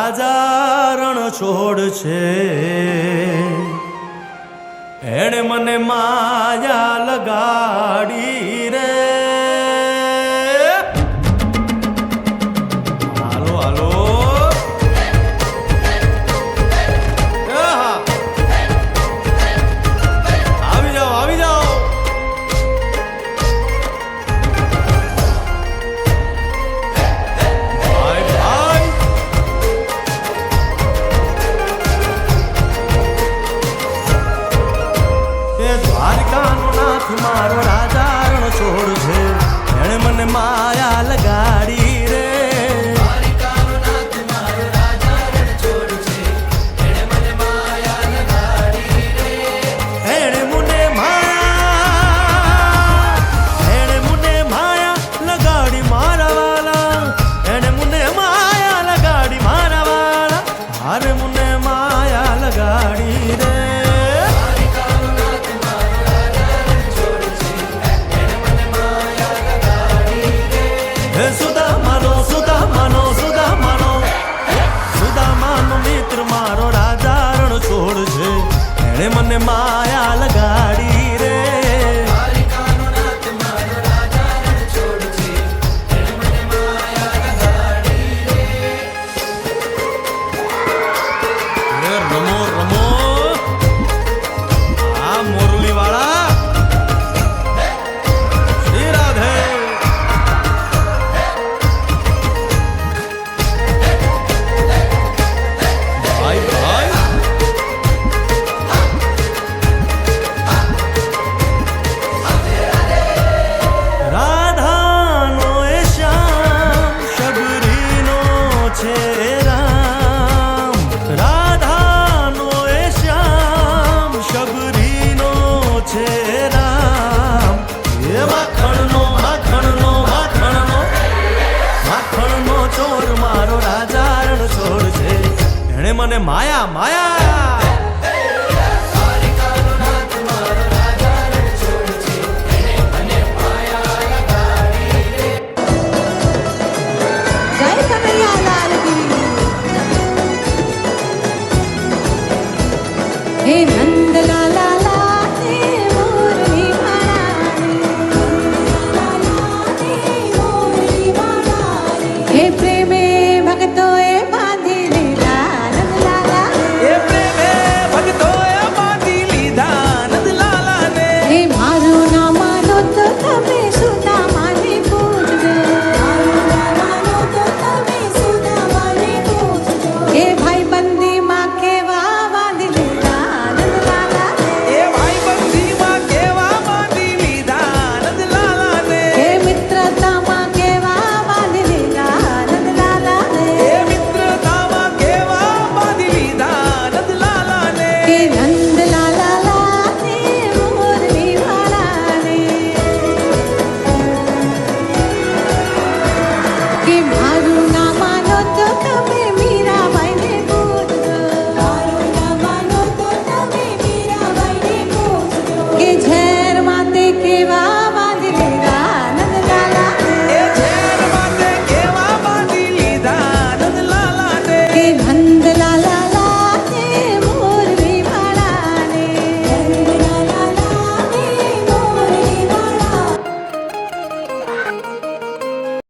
રાજા રણ છોડ છે, એણે મને માયા લગાડી રે. હાલો હાલો આવી જાઓ આવી જાઓ. દ્વારકાનો નાથ મારો રાજા રણ છોડ છે, એણે મને માયા લગાડી રે. દ્વારકાનો નાથ મારો રાજા રણ છોડ છે, એણે મને માયા લગાડી રે. એણે મને માયા લગાડી મારા વાલા, એણે મને માયા લગાડી મારા વાલા, હારે મને માયા લગાડી રે. સુદામાનો મિત્ર મારો રાજા રણ છોડ છે, એણે મને માયા લગાડી રે. રમો રમો આ મોરલી વાળા શ્રી રાધે. રાધાનો એ શ્યામ શબરીનો છે રામ, રાધાનો એ શ્યામ શબરીનો છે રામ. એ માખણનો માખણનો માખણનો માખણનો ચોર મારો રાજા રણ છોડ છે, એણે મને માયા માયા